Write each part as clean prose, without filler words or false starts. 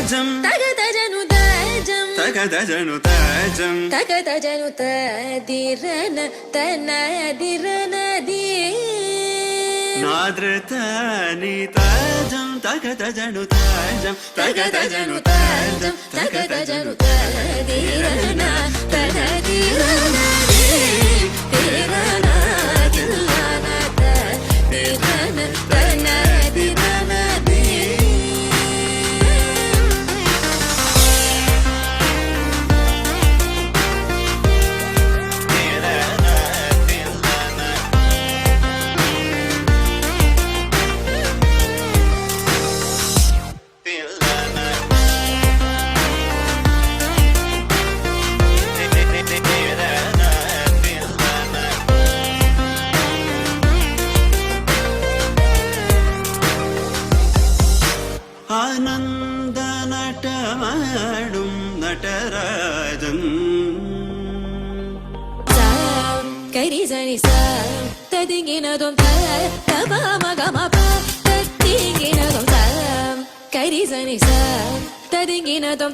తాజం తగదజను తాజం తగదజను తాజం తగదజను తదిరన తనదిరనది నాద్రతని తాజం తగదజను తాజం తగదజను తాజం తగదజను తదిరన తనదిరనది తిరన దిల్లన తదిరన తనదిరనది ആനന്ദ നടമാടും നടരാജൻ കരിസനി സ തദിങ്ങിനതും തപമഗമപ തത്തിങ്ങിനതും കരിസനി സ തദിങ്ങിനതും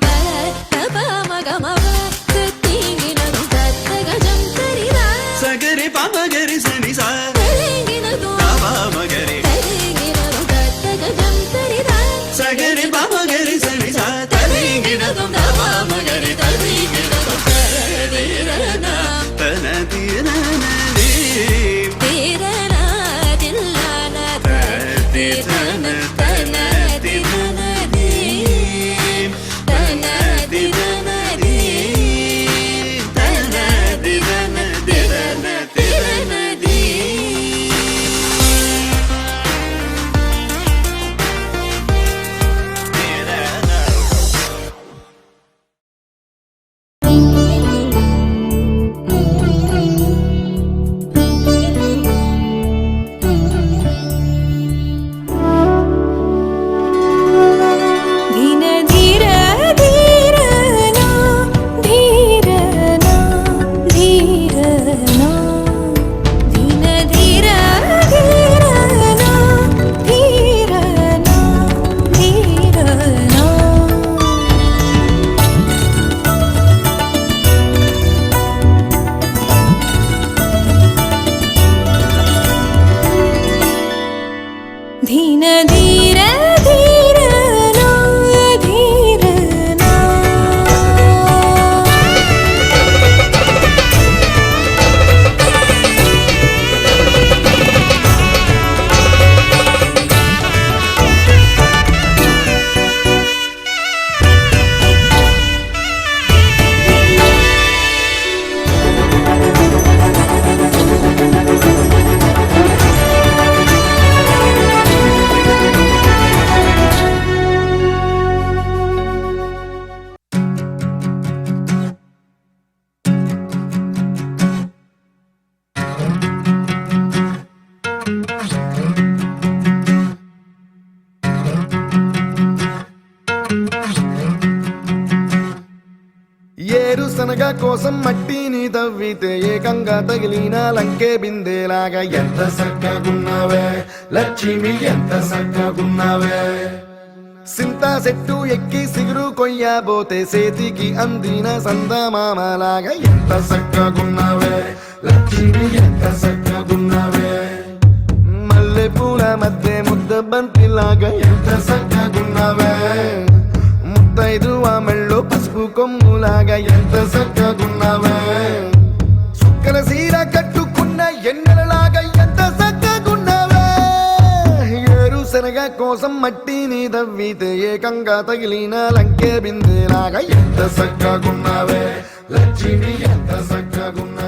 തപമഗമപ തത്തിങ്ങിനതും തഗജം തരിത സഗരി പമഗരി സനി സ തദിങ്ങിനതും പമഗരി തദിങ്ങിനതും തഗജം തരിത സഗരി പമഗരി സനി സ തദിങ്ങിനതും തപമഗരി തദിങ്ങിനതും തദിരന തനദിരനദി തിരന ദില്ലന തദിരന തനദിരനദി തനദിരനദി തനദിരനദിരനദിരനദി ధీన ధీర ధీరనా ధీరనా ఏరుశనగ కోసం మట్టిని తవ్వితే ఏకంగా తగిలిన లంకే బిందేలాగా ఎంత సక్కగున్నావే లక్ష్మి ఎంత సక్కగున్నావే సింతా చెట్టు ఎక్కి సిగురు కొయ్యబోతే చేతికి అందిన సందమామలాగా ఎంత సక్కగున్నావే లక్ష్మి ఎంత సక్కగున్నావే మల్లె పూల మధ్య ముద్ద బంతిలాగా ఎంత సక్కగున్నావే ముత్తైదు మెళ్ళో పసుపు కొమ్ములాగా ఎంత సక్కగున్నావే సుక్కల సీర కట్టుకున్న ఎన్నెలలాగా ఎంత సక్కగున్నావే ఏరుశనగ కోసం మట్టిని తవ్వితే ఏకంగా తగిలిన లంకే బిందేలాగా ఎంత సక్కగున్నావే లక్ష్మి ఎంత సక్కగున్నావే